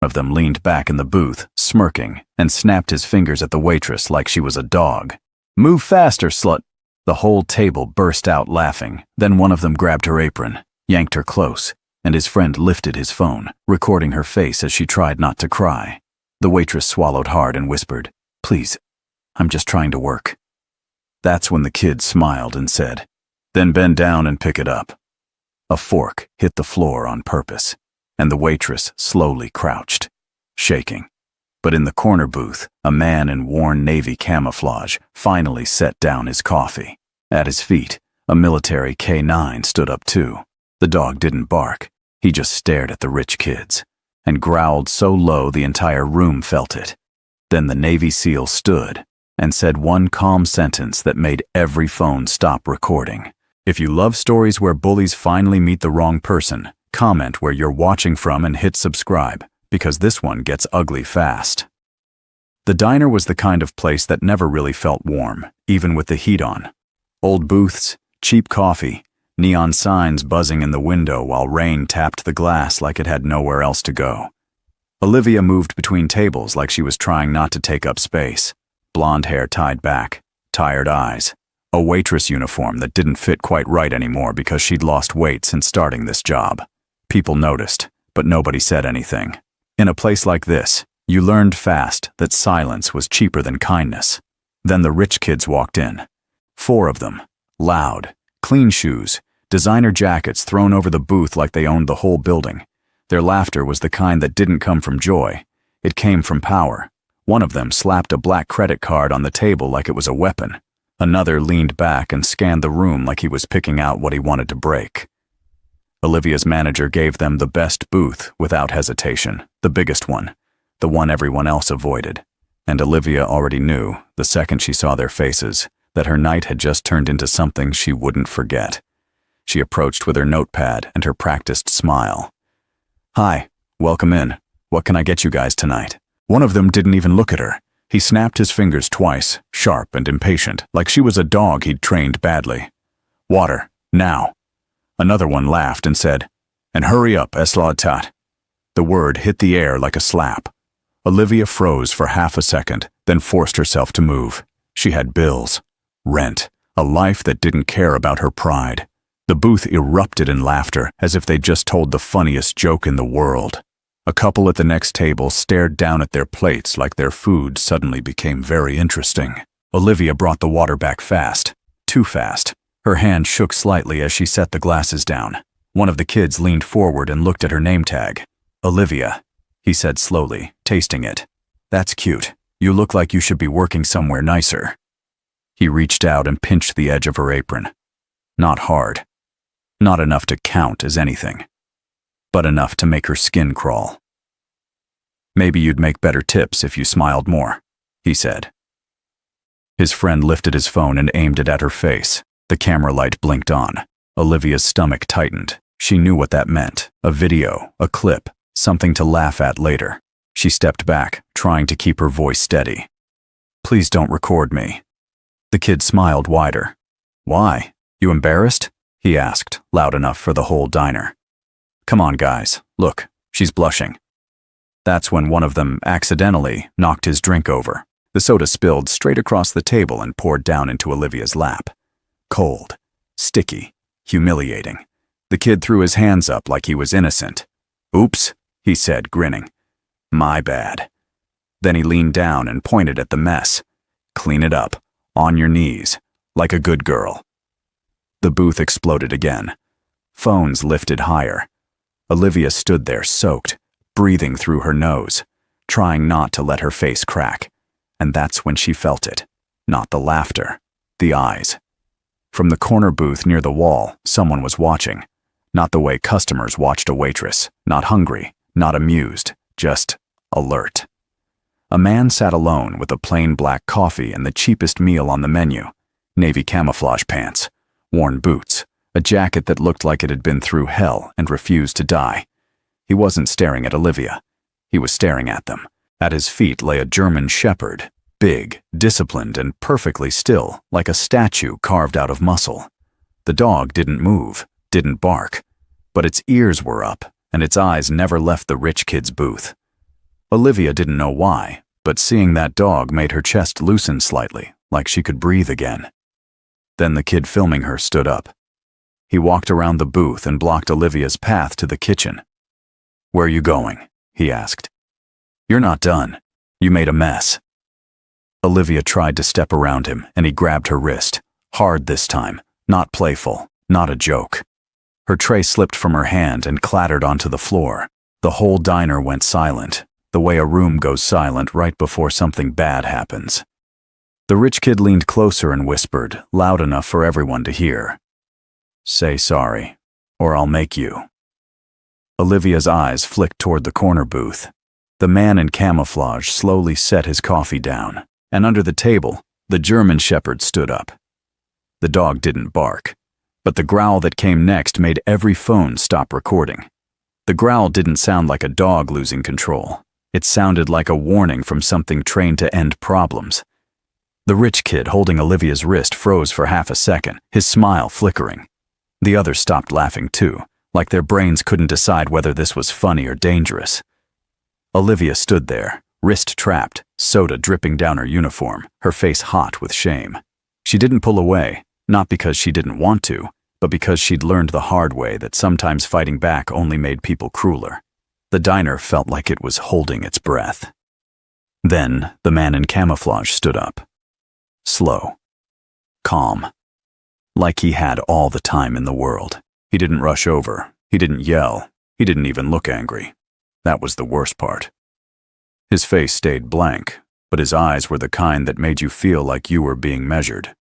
of them leaned back in the booth, smirking, and snapped his fingers at the waitress like she was a dog. "Move faster, slut!" The whole table burst out laughing. Then one of them grabbed her apron, yanked her close, and his friend lifted his phone, recording her face as she tried not to cry. The waitress swallowed hard and whispered, "Please, I'm just trying to work." That's when the kid smiled and said, "Then bend down and pick it up." A fork hit the floor on purpose, and the waitress slowly crouched, shaking. But in the corner booth, a man in worn navy camouflage finally set down his coffee. At his feet, a military K9 stood up too. The dog didn't bark. He just stared at the rich kids, and growled so low the entire room felt it. Then the Navy SEAL stood and said one calm sentence that made every phone stop recording. If you love stories where bullies finally meet the wrong person, comment where you're watching from and hit subscribe, because this one gets ugly fast. The diner was the kind of place that never really felt warm, even with the heat on. Old booths, cheap coffee, neon signs buzzing in the window while rain tapped the glass like it had nowhere else to go. Olivia moved between tables like she was trying not to take up space. Blonde hair tied back, tired eyes, a waitress uniform that didn't fit quite right anymore because she'd lost weight since starting this job. People noticed, but nobody said anything. In a place like this, you learned fast that silence was cheaper than kindness. Then the rich kids walked in. 4 of them, loud, clean shoes, designer jackets thrown over the booth like they owned the whole building. Their laughter was the kind that didn't come from joy. It came from power. One of them slapped a black credit card on the table like it was a weapon. Another leaned back and scanned the room like he was picking out what he wanted to break. Olivia's manager gave them the best booth without hesitation, the biggest one, the one everyone else avoided. And Olivia already knew, the second she saw their faces, that her night had just turned into something she wouldn't forget. She approached with her notepad and her practiced smile. "Hi, welcome in. What can I get you guys tonight?" One of them didn't even look at her. He snapped his fingers twice, sharp and impatient, like she was a dog he'd trained badly. "Water, now." Another one laughed and said, "And hurry up, Eslatat." The word hit the air like a slap. Olivia froze for half a second, then forced herself to move. She had bills, rent, a life that didn't care about her pride. The booth erupted in laughter as if they'd just told the funniest joke in the world. A couple at the next table stared down at their plates like their food suddenly became very interesting. Olivia brought the water back fast, too fast. Her hand shook slightly as she set the glasses down. One of the kids leaned forward and looked at her name tag. "Olivia," he said slowly, tasting it. "That's cute. You look like you should be working somewhere nicer." He reached out and pinched the edge of her apron. Not hard. Not enough to count as anything, but enough to make her skin crawl. "Maybe you'd make better tips if you smiled more," he said. His friend lifted his phone and aimed it at her face. The camera light blinked on. Olivia's stomach tightened. She knew what that meant. A video, a clip, something to laugh at later. She stepped back, trying to keep her voice steady. "Please don't record me." The kid smiled wider. "Why? You embarrassed?" he asked, loud enough for the whole diner. "Come on, guys. Look, she's blushing." That's when one of them accidentally knocked his drink over. The soda spilled straight across the table and poured down into Olivia's lap. Cold, sticky, humiliating. The kid threw his hands up like he was innocent. "Oops," he said, grinning. "My bad." Then he leaned down and pointed at the mess. "Clean it up, on your knees, like a good girl." The booth exploded again. Phones lifted higher. Olivia stood there soaked, breathing through her nose, trying not to let her face crack. And that's when she felt it. Not the laughter, the eyes. From the corner booth near the wall, someone was watching. Not the way customers watched a waitress. Not hungry, not amused, just alert. A man sat alone with a plain black coffee and the cheapest meal on the menu. Navy camouflage pants, worn boots, a jacket that looked like it had been through hell and refused to die. He wasn't staring at Olivia. He was staring at them. At his feet lay a German shepherd, big, disciplined, and perfectly still, like a statue carved out of muscle. The dog didn't move, didn't bark, but its ears were up, and its eyes never left the rich kid's booth. Olivia didn't know why, but seeing that dog made her chest loosen slightly, like she could breathe again. Then the kid filming her stood up. He walked around the booth and blocked Olivia's path to the kitchen. "Where are you going?" he asked. "You're not done. You made a mess." Olivia tried to step around him, and he grabbed her wrist. Hard this time, not playful, not a joke. Her tray slipped from her hand and clattered onto the floor. The whole diner went silent, the way a room goes silent right before something bad happens. The rich kid leaned closer and whispered, loud enough for everyone to hear, "Say sorry, or I'll make you." Olivia's eyes flicked toward the corner booth. The man in camouflage slowly set his coffee down, and under the table, the German Shepherd stood up. The dog didn't bark, but the growl that came next made every phone stop recording. The growl didn't sound like a dog losing control. It sounded like a warning from something trained to end problems. The rich kid holding Olivia's wrist froze for half a second, his smile flickering. The others stopped laughing too, like their brains couldn't decide whether this was funny or dangerous. Olivia stood there, wrist trapped, soda dripping down her uniform, her face hot with shame. She didn't pull away, not because she didn't want to, but because she'd learned the hard way that sometimes fighting back only made people crueler. The diner felt like it was holding its breath. Then the man in camouflage stood up. Slow. Calm. Like he had all the time in the world. He didn't rush over. He didn't yell. He didn't even look angry. That was the worst part. His face stayed blank, but his eyes were the kind that made you feel like you were being measured.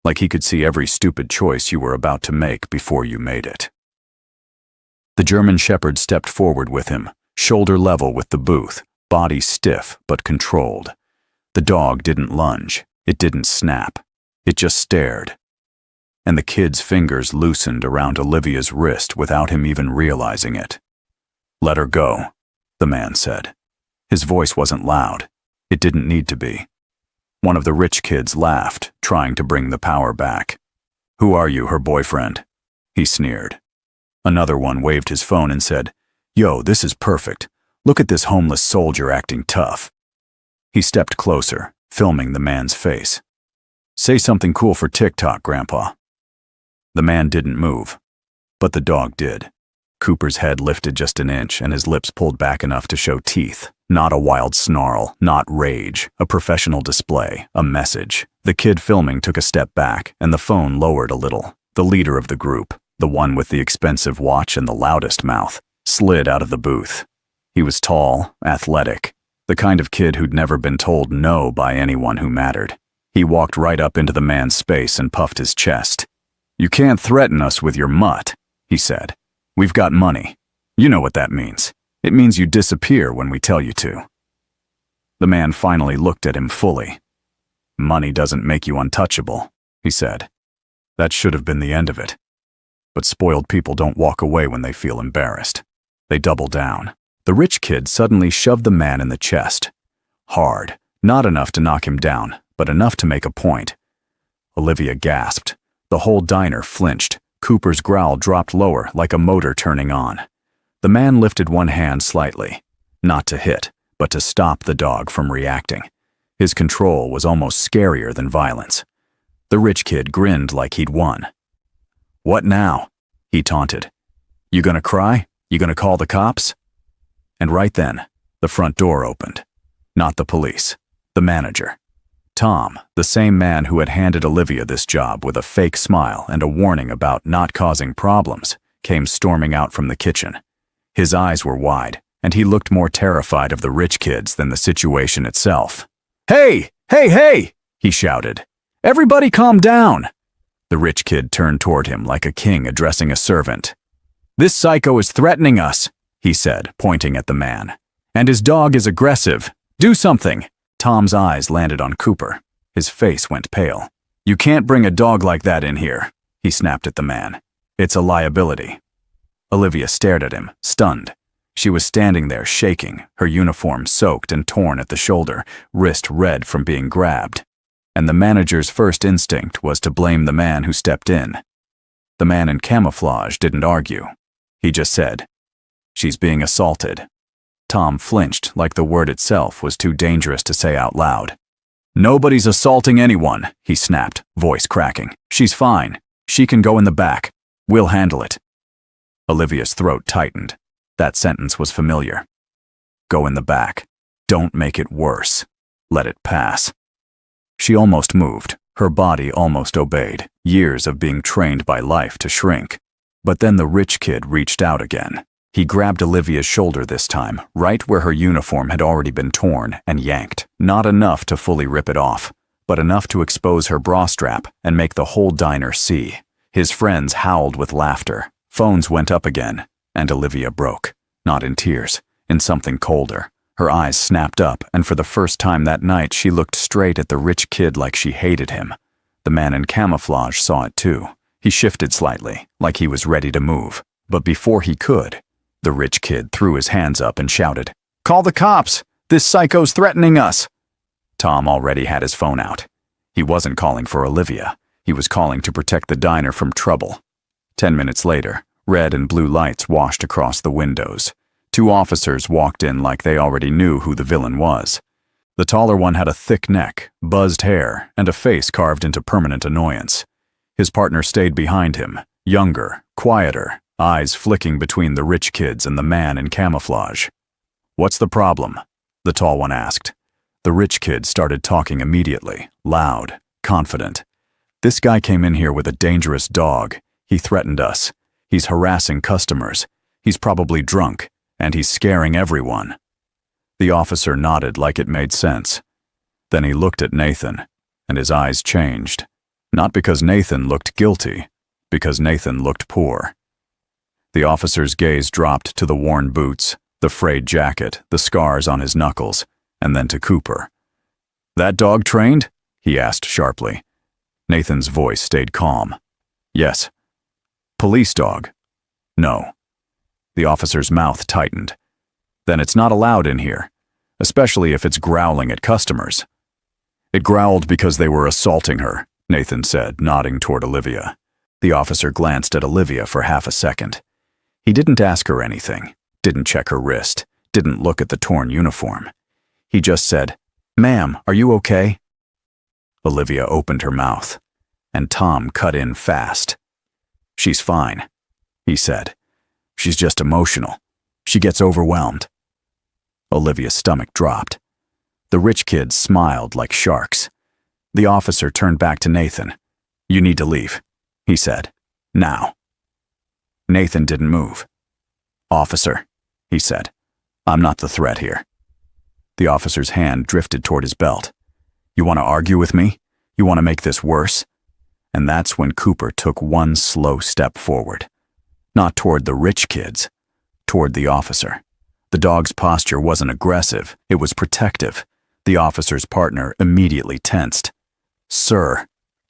Like he could see every stupid choice you were about to make before you made it. The German Shepherd stepped forward with him, shoulder level with the booth, body stiff but controlled. The dog didn't lunge. It didn't snap. It just stared. And the kid's fingers loosened around Olivia's wrist without him even realizing it. "Let her go," the man said. His voice wasn't loud. It didn't need to be. One of the rich kids laughed, trying to bring the power back. "Who are you, her boyfriend?" he sneered. Another one waved his phone and said, "Yo, this is perfect. Look at this homeless soldier acting tough." He stepped closer, filming the man's face. "Say something cool for TikTok, Grandpa." The man didn't move, but the dog did. Cooper's head lifted just an inch and his lips pulled back enough to show teeth. Not a wild snarl, not rage, a professional display, a message. The kid filming took a step back and the phone lowered a little. The leader of the group, the one with the expensive watch and the loudest mouth, slid out of the booth. He was tall, athletic, the kind of kid who'd never been told no by anyone who mattered. He walked right up into the man's space and puffed his chest. "You can't threaten us with your mutt," he said. "We've got money. You know what that means. It means you disappear when we tell you to." The man finally looked at him fully. "Money doesn't make you untouchable," he said. That should have been the end of it. But spoiled people don't walk away when they feel embarrassed. They double down. The rich kid suddenly shoved the man in the chest. Hard, not enough to knock him down, but enough to make a point. Olivia gasped. The whole diner flinched. Cooper's growl dropped lower like a motor turning on. The man lifted one hand slightly, not to hit, but to stop the dog from reacting. His control was almost scarier than violence. The rich kid grinned like he'd won. "What now?" he taunted. "You gonna cry? You gonna call the cops?" And right then, the front door opened. Not the police, the manager. Tom, the same man who had handed Olivia this job with a fake smile and a warning about not causing problems, came storming out from the kitchen. His eyes were wide, and he looked more terrified of the rich kids than the situation itself. "Hey! Hey, hey!" he shouted. "Everybody calm down!" The rich kid turned toward him like a king addressing a servant. "This psycho is threatening us," he said, pointing at the man. "And his dog is aggressive. Do something!" Tom's eyes landed on Cooper. His face went pale. "You can't bring a dog like that in here," he snapped at the man. "It's a liability." Olivia stared at him, stunned. She was standing there shaking, her uniform soaked and torn at the shoulder, wrist red from being grabbed. And the manager's first instinct was to blame the man who stepped in. The man in camouflage didn't argue. He just said, "She's being assaulted." Tom flinched like the word itself was too dangerous to say out loud. "Nobody's assaulting anyone," he snapped, voice cracking. "She's fine. She can go in the back. We'll handle it." Olivia's throat tightened. That sentence was familiar. Go in the back. Don't make it worse. Let it pass. She almost moved. Her body almost obeyed. Years of being trained by life to shrink. But then the rich kid reached out again. He grabbed Olivia's shoulder this time, right where her uniform had already been torn, and yanked. Not enough to fully rip it off, but enough to expose her bra strap and make the whole diner see. His friends howled with laughter. Phones went up again, and Olivia broke. Not in tears, in something colder. Her eyes snapped up, and for the first time that night she looked straight at the rich kid like she hated him. The man in camouflage saw it too. He shifted slightly, like he was ready to move. But before he could, the rich kid threw his hands up and shouted, "Call the cops! This psycho's threatening us!" Tom already had his phone out. He wasn't calling for Olivia. He was calling to protect the diner from trouble. 10 minutes later, red and blue lights washed across the windows. 2 officers walked in like they already knew who the villain was. The taller one had a thick neck, buzzed hair, and a face carved into permanent annoyance. His partner stayed behind him, younger, quieter, eyes flicking between the rich kids and the man in camouflage. "What's the problem?" the tall one asked. The rich kid started talking immediately, loud, confident. "This guy came in here with a dangerous dog. He threatened us. He's harassing customers. He's probably drunk, and he's scaring everyone." The officer nodded like it made sense. Then he looked at Nathan, and his eyes changed. Not because Nathan looked guilty, because Nathan looked poor. The officer's gaze dropped to the worn boots, the frayed jacket, the scars on his knuckles, and then to Cooper. "That dog trained?" he asked sharply. Nathan's voice stayed calm. "Yes." "Police dog?" "No." The officer's mouth tightened. "Then it's not allowed in here, especially if it's growling at customers." "It growled because they were assaulting her," Nathan said, nodding toward Olivia. The officer glanced at Olivia for half a second. He didn't ask her anything, didn't check her wrist, didn't look at the torn uniform. He just said, "Ma'am, are you okay?" Olivia opened her mouth, and Tom cut in fast. "She's fine," he said. "She's just emotional. She gets overwhelmed." Olivia's stomach dropped. The rich kids smiled like sharks. The officer turned back to Nathan. "You need to leave," he said. "Now." Nathan didn't move. "Officer," he said, "I'm not the threat here." The officer's hand drifted toward his belt. "You want to argue with me? You want to make this worse?" And that's when Cooper took one slow step forward. Not toward the rich kids, toward the officer. The dog's posture wasn't aggressive, it was protective. The officer's partner immediately tensed. "Sir,"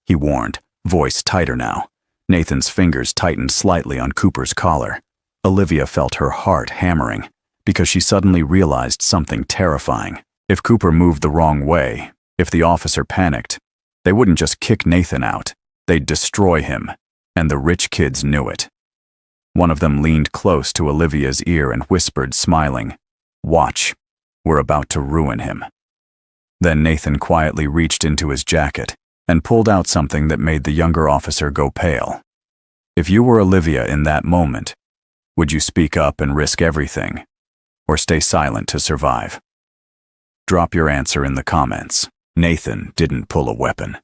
he warned, voice tighter now. Nathan's fingers tightened slightly on Cooper's collar. Olivia felt her heart hammering, because she suddenly realized something terrifying. If Cooper moved the wrong way, if the officer panicked, they wouldn't just kick Nathan out, they'd destroy him, and the rich kids knew it. One of them leaned close to Olivia's ear and whispered, smiling, "Watch, we're about to ruin him." Then Nathan quietly reached into his jacket and pulled out something that made the younger officer go pale. If you were Olivia in that moment, would you speak up and risk everything, or stay silent to survive? Drop your answer in the comments. Nathan didn't pull a weapon.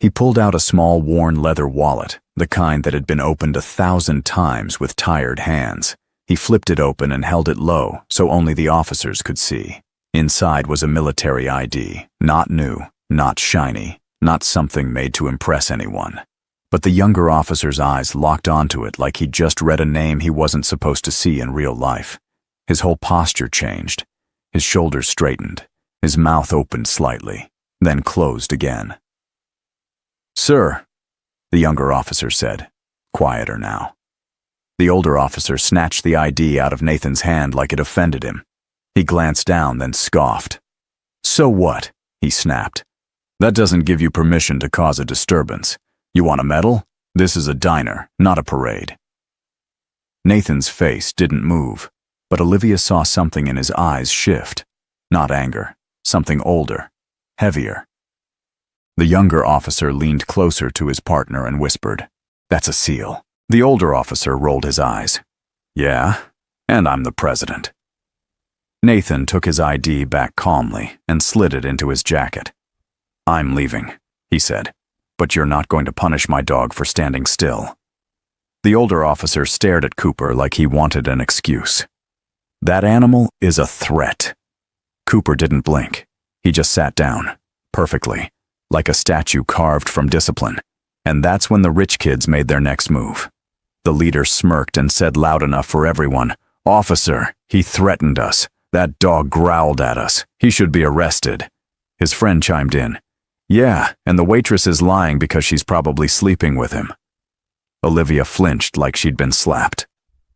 He pulled out a small worn leather wallet, the kind that had been opened 1,000 times with tired hands. He flipped it open and held it low so only the officers could see. Inside was a military ID, not new, not shiny, not something made to impress anyone. But the younger officer's eyes locked onto it like he'd just read a name he wasn't supposed to see in real life. His whole posture changed. His shoulders straightened. His mouth opened slightly, then closed again. "Sir," the younger officer said, quieter now. The older officer snatched the ID out of Nathan's hand like it offended him. He glanced down, then scoffed. "So what?" he snapped. "That doesn't give you permission to cause a disturbance. You want a medal? This is a diner, not a parade." Nathan's face didn't move, but Olivia saw something in his eyes shift. Not anger, something older, heavier. The younger officer leaned closer to his partner and whispered, "That's a SEAL." The older officer rolled his eyes. "Yeah, and I'm the president." Nathan took his ID back calmly and slid it into his jacket. "I'm leaving," he said, "but you're not going to punish my dog for standing still." The older officer stared at Cooper like he wanted an excuse. "That animal is a threat." Cooper didn't blink. He just sat down, perfectly, like a statue carved from discipline. And that's when the rich kids made their next move. The leader smirked and said loud enough for everyone, "Officer, he threatened us. That dog growled at us. He should be arrested." His friend chimed in, "Yeah, and the waitress is lying because she's probably sleeping with him." Olivia flinched like she'd been slapped.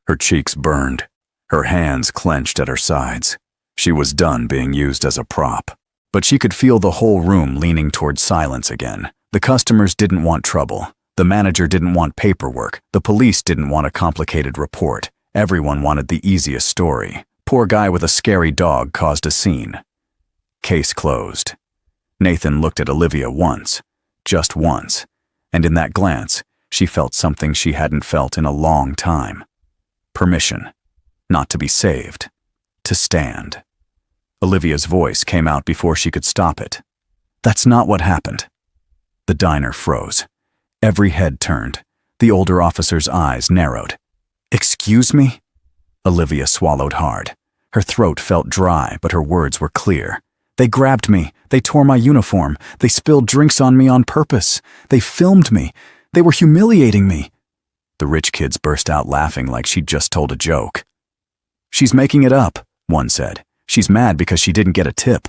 Her cheeks burned. Her hands clenched at her sides. She was done being used as a prop. But she could feel the whole room leaning toward silence again. The customers didn't want trouble. The manager didn't want paperwork. The police didn't want a complicated report. Everyone wanted the easiest story. Poor guy with a scary dog caused a scene. Case closed. Nathan looked at Olivia once, just once, and in that glance, she felt something she hadn't felt in a long time. Permission. Not to be saved. To stand. Olivia's voice came out before she could stop it. "That's not what happened." The diner froze. Every head turned. The older officer's eyes narrowed. "Excuse me?" Olivia swallowed hard. Her throat felt dry, but her words were clear. "They grabbed me. They tore my uniform. They spilled drinks on me on purpose. They filmed me. They were humiliating me." The rich kids burst out laughing like she'd just told a joke. "She's making it up," one said. "She's mad because she didn't get a tip."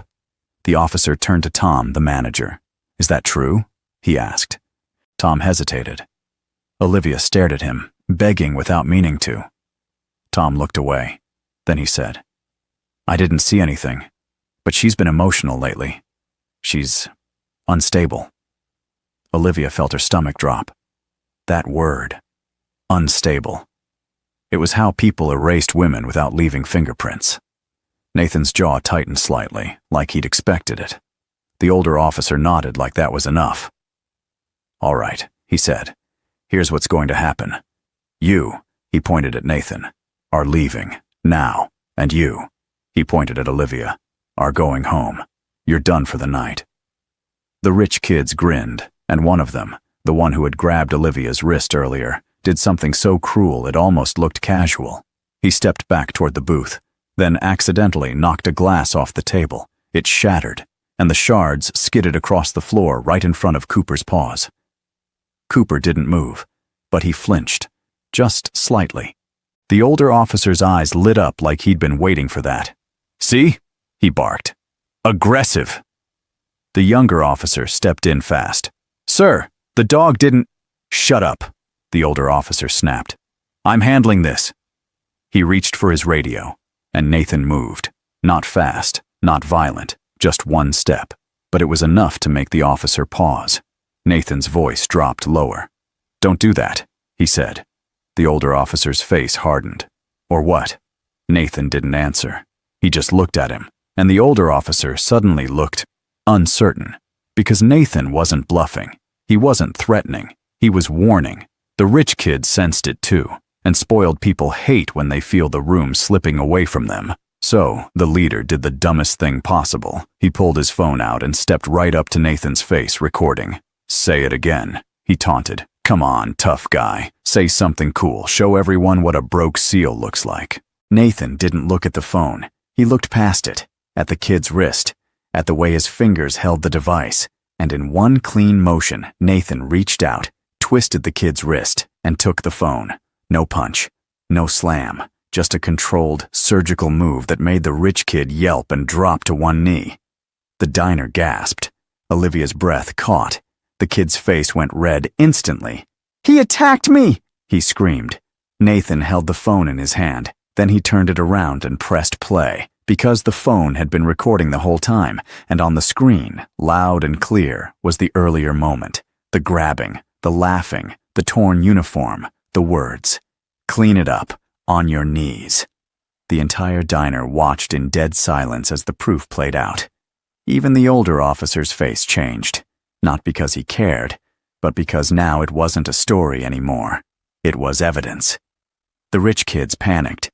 The officer turned to Tom, the manager. "Is that true?" he asked. Tom hesitated. Olivia stared at him, begging without meaning to. Tom looked away. Then he said, "I didn't see anything, but she's been emotional lately. She's unstable." Olivia felt her stomach drop. That word, unstable. It was how people erased women without leaving fingerprints. Nathan's jaw tightened slightly, like he'd expected it. The older officer nodded like that was enough. "All right," he said. "Here's what's going to happen. You," he pointed at Nathan, "are leaving, now. And you," he pointed at Olivia, "are going home. You're done for the night." The rich kids grinned, and one of them, the one who had grabbed Olivia's wrist earlier, did something so cruel it almost looked casual. He stepped back toward the booth, then accidentally knocked a glass off the table. It shattered, and the shards skidded across the floor right in front of Cooper's paws. Cooper didn't move, but he flinched, just slightly. The older officer's eyes lit up like he'd been waiting for that. "See?" he barked. "Aggressive." The younger officer stepped in fast. "Sir, the dog didn't—" "Shut up," the older officer snapped. "I'm handling this." He reached for his radio, and Nathan moved. Not fast, not violent, just one step. But it was enough to make the officer pause. Nathan's voice dropped lower. "Don't do that," he said. The older officer's face hardened. "Or what?" Nathan didn't answer. He just looked at him, and the older officer suddenly looked uncertain, because Nathan wasn't bluffing. He wasn't threatening. He was warning. The rich kid sensed it too, and spoiled people hate when they feel the room slipping away from them. So, the leader did the dumbest thing possible. He pulled his phone out and stepped right up to Nathan's face, recording. "Say it again," he taunted. "Come on, tough guy. Say something cool. Show everyone what a broke SEAL looks like." Nathan didn't look at the phone. He looked past it, at the kid's wrist, at the way his fingers held the device, and in one clean motion, Nathan reached out, twisted the kid's wrist, and took the phone. No punch, no slam, just a controlled, surgical move that made the rich kid yelp and drop to one knee. The diner gasped. Olivia's breath caught. The kid's face went red instantly. "He attacked me!" he screamed. Nathan held the phone in his hand. Then he turned it around and pressed play, because the phone had been recording the whole time, and on the screen, loud and clear, was the earlier moment. The grabbing, the laughing, the torn uniform, the words. "Clean it up, on your knees." The entire diner watched in dead silence as the proof played out. Even the older officer's face changed, not because he cared, but because now it wasn't a story anymore. It was evidence. The rich kids panicked.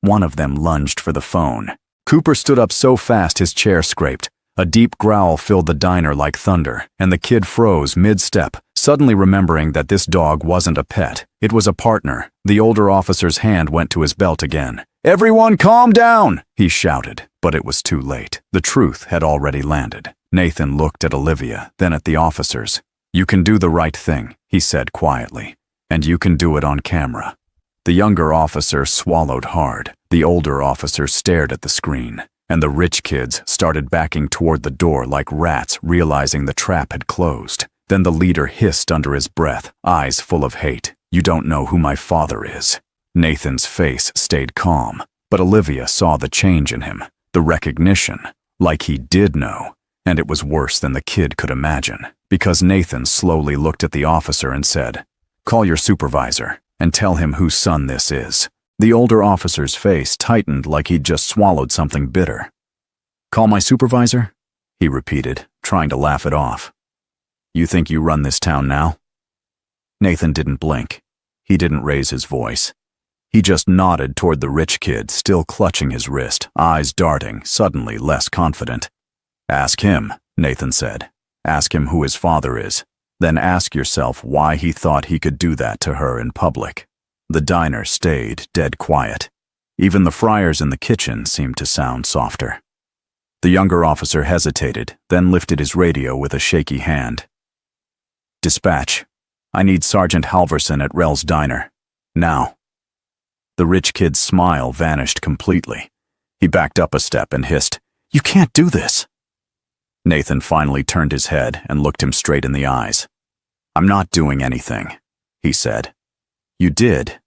One of them lunged for the phone. Cooper stood up so fast his chair scraped. A deep growl filled the diner like thunder, and the kid froze mid-step, suddenly remembering that this dog wasn't a pet. It was a partner. The older officer's hand went to his belt again. "Everyone calm down!" he shouted, but it was too late. The truth had already landed. Nathan looked at Olivia, then at the officers. "You can do the right thing," he said quietly, "and you can do it on camera." The younger officer swallowed hard. The older officer stared at the screen, and the rich kids started backing toward the door like rats, realizing the trap had closed. Then the leader hissed under his breath, eyes full of hate, "You don't know who my father is." Nathan's face stayed calm, but Olivia saw the change in him, the recognition, like he did know, and it was worse than the kid could imagine, because Nathan slowly looked at the officer and said, "Call your supervisor and tell him whose son this is." The older officer's face tightened like he'd just swallowed something bitter. "Call my supervisor?" he repeated, trying to laugh it off. "You think you run this town now?" Nathan didn't blink. He didn't raise his voice. He just nodded toward the rich kid, still clutching his wrist, eyes darting, suddenly less confident. "Ask him," Nathan said. "Ask him who his father is. Then ask yourself why he thought he could do that to her in public." The diner stayed dead quiet. Even the fryers in the kitchen seemed to sound softer. The younger officer hesitated, then lifted his radio with a shaky hand. "Dispatch. I need Sergeant Halverson at Rel's Diner. Now." The rich kid's smile vanished completely. He backed up a step and hissed, "You can't do this." Nathan finally turned his head and looked him straight in the eyes. "I'm not doing anything," he said. "You did."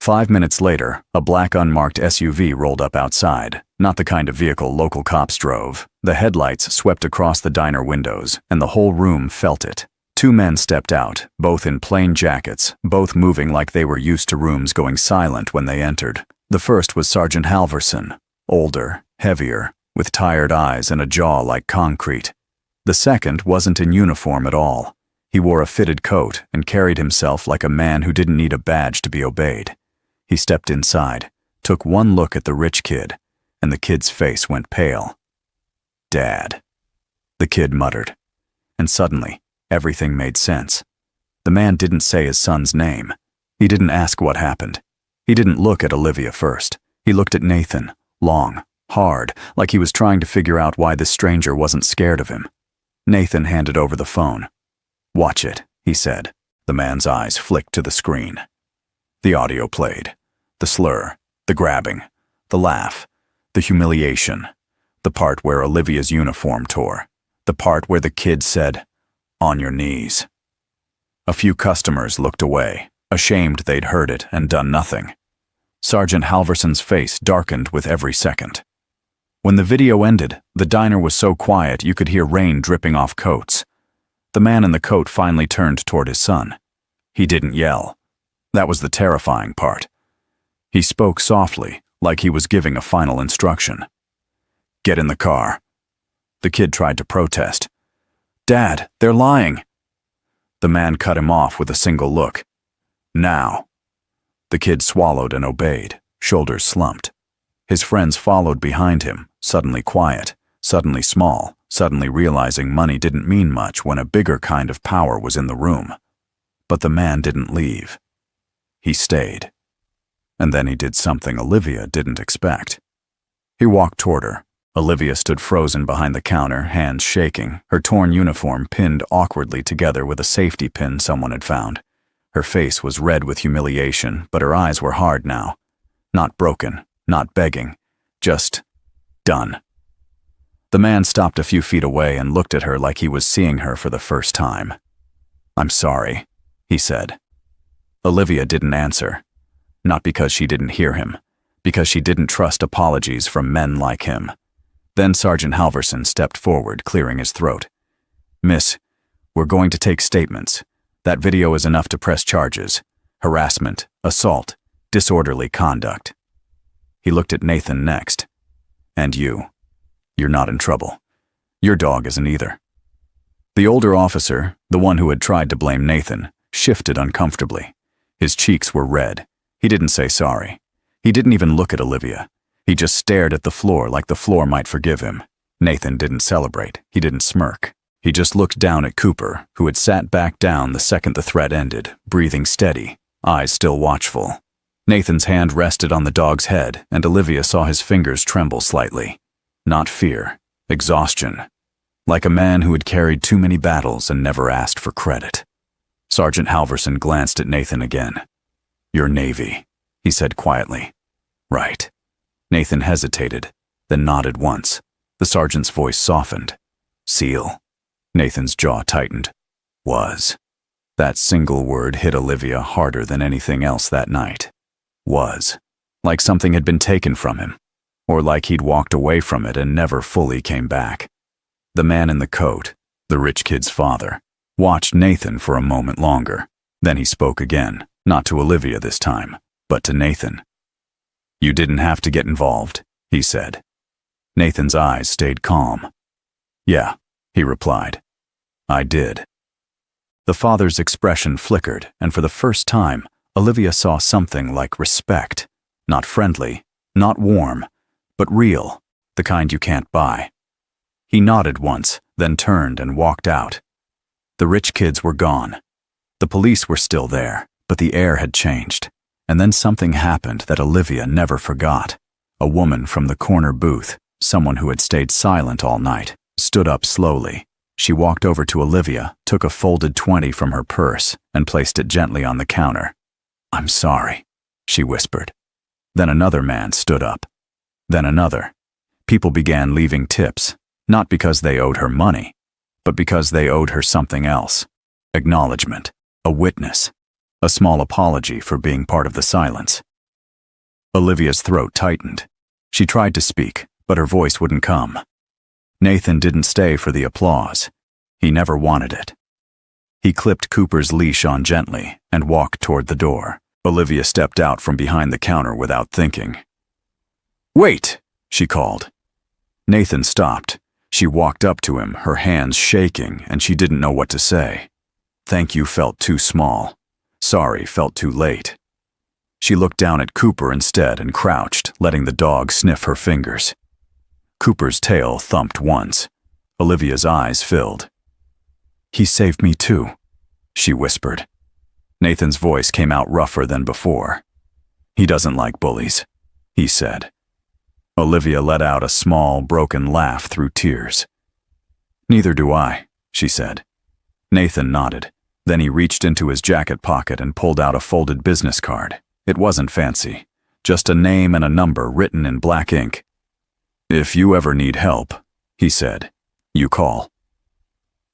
5 minutes later, a black unmarked SUV rolled up outside, not the kind of vehicle local cops drove. The headlights swept across the diner windows, and the whole room felt it. 2 men stepped out, both in plain jackets, both moving like they were used to rooms going silent when they entered. The first was Sergeant Halverson, older, heavier, with tired eyes and a jaw like concrete. The second wasn't in uniform at all. He wore a fitted coat and carried himself like a man who didn't need a badge to be obeyed. He stepped inside, took one look at the rich kid, and the kid's face went pale. "Dad," the kid muttered. And suddenly, everything made sense. The man didn't say his son's name. He didn't ask what happened. He didn't look at Olivia first. He looked at Nathan, long, hard, like he was trying to figure out why this stranger wasn't scared of him. Nathan handed over the phone. "Watch it," he said. The man's eyes flicked to the screen. The audio played. The slur, the grabbing, the laugh, the humiliation, the part where Olivia's uniform tore, the part where the kid said, "On your knees." A few customers looked away, ashamed they'd heard it and done nothing. Sergeant Halverson's face darkened with every second. When the video ended, the diner was so quiet you could hear rain dripping off coats. The man in the coat finally turned toward his son. He didn't yell. That was the terrifying part. He spoke softly, like he was giving a final instruction. "Get in the car." The kid tried to protest. "Dad, they're lying." The man cut him off with a single look. "Now." The kid swallowed and obeyed, shoulders slumped. His friends followed behind him, suddenly quiet, suddenly small, suddenly realizing money didn't mean much when a bigger kind of power was in the room. But the man didn't leave. He stayed. And then he did something Olivia didn't expect. He walked toward her. Olivia stood frozen behind the counter, hands shaking, her torn uniform pinned awkwardly together with a safety pin someone had found. Her face was red with humiliation, but her eyes were hard now. Not broken, not begging, just done. The man stopped a few feet away and looked at her like he was seeing her for the first time. "I'm sorry," he said. Olivia didn't answer. Not because she didn't hear him, because she didn't trust apologies from men like him. Then Sergeant Halverson stepped forward, clearing his throat. "Miss, we're going to take statements. That video is enough to press charges. Harassment, assault, disorderly conduct." He looked at Nathan next. "And you. You're not in trouble. Your dog isn't either." The older officer, the one who had tried to blame Nathan, shifted uncomfortably. His cheeks were red. He didn't say sorry. He didn't even look at Olivia. He just stared at the floor like the floor might forgive him. Nathan didn't celebrate. He didn't smirk. He just looked down at Cooper, who had sat back down the second the threat ended, breathing steady, eyes still watchful. Nathan's hand rested on the dog's head, and Olivia saw his fingers tremble slightly. Not fear, exhaustion. Like a man who had carried too many battles and never asked for credit. Sergeant Halverson glanced at Nathan again. "You're Navy," he said quietly. "Right." Nathan hesitated, then nodded once. The sergeant's voice softened. "SEAL." Nathan's jaw tightened. "Was." That single word hit Olivia harder than anything else that night. Was. Like something had been taken from him, or like he'd walked away from it and never fully came back. The man in the coat, the rich kid's father, watched Nathan for a moment longer. Then he spoke again, not to Olivia this time, but to Nathan. "You didn't have to get involved," he said. Nathan's eyes stayed calm. "Yeah," he replied. "I did." The father's expression flickered, and for the first time, Olivia saw something like respect. Not friendly, not warm, but real, the kind you can't buy. He nodded once, then turned and walked out. The rich kids were gone. The police were still there, but the air had changed. And then something happened that Olivia never forgot. A woman from the corner booth, someone who had stayed silent all night, stood up slowly. She walked over to Olivia, took a folded 20 from her purse, and placed it gently on the counter. "I'm sorry," she whispered. Then another man stood up. Then another. People began leaving tips, not because they owed her money, but because they owed her something else. Acknowledgement, a witness, a small apology for being part of the silence. Olivia's throat tightened. She tried to speak, but her voice wouldn't come. Nathan didn't stay for the applause. He never wanted it. He clipped Cooper's leash on gently and walked toward the door. Olivia stepped out from behind the counter without thinking. "Wait!" she called. Nathan stopped. She walked up to him, her hands shaking, and she didn't know what to say. Thank you felt too small. Sorry felt too late. She looked down at Cooper instead and crouched, letting the dog sniff her fingers. Cooper's tail thumped once. Olivia's eyes filled. "He saved me too," she whispered. Nathan's voice came out rougher than before. "He doesn't like bullies," he said. Olivia let out a small, broken laugh through tears. "Neither do I," she said. Nathan nodded. Then he reached into his jacket pocket and pulled out a folded business card. It wasn't fancy, just a name and a number written in black ink. "If you ever need help," he said, "you call."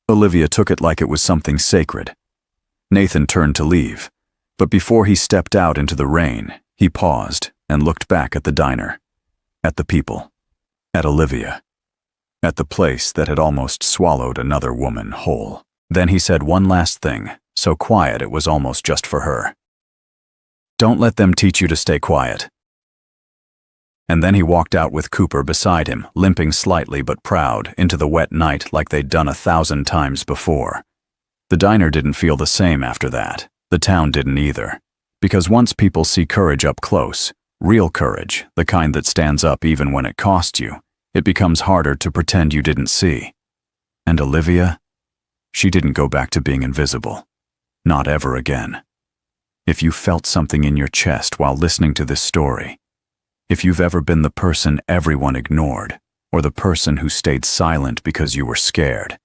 Olivia took it like it was something sacred. Nathan turned to leave, but before he stepped out into the rain, he paused and looked back at the diner, at the people, at Olivia, at the place that had almost swallowed another woman whole. Then he said one last thing, so quiet it was almost just for her. "Don't let them teach you to stay quiet." And then he walked out with Cooper beside him, limping slightly but proud, into the wet night like they'd done 1,000 times before. The diner didn't feel the same after that. The town didn't either. Because once people see courage up close, real courage, the kind that stands up even when it costs you, it becomes harder to pretend you didn't see. And Olivia? She didn't go back to being invisible. Not ever again. If you felt something in your chest while listening to this story, if you've ever been the person everyone ignored, or the person who stayed silent because you were scared,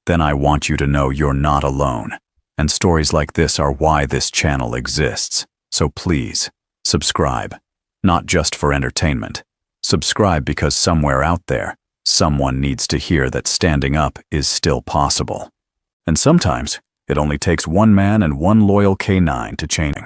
then I want you to know you're not alone, and stories like this are why this channel exists. So please, subscribe, not just for entertainment. Subscribe because somewhere out there, someone needs to hear that standing up is still possible. And sometimes, it only takes one man and one loyal K9 to change.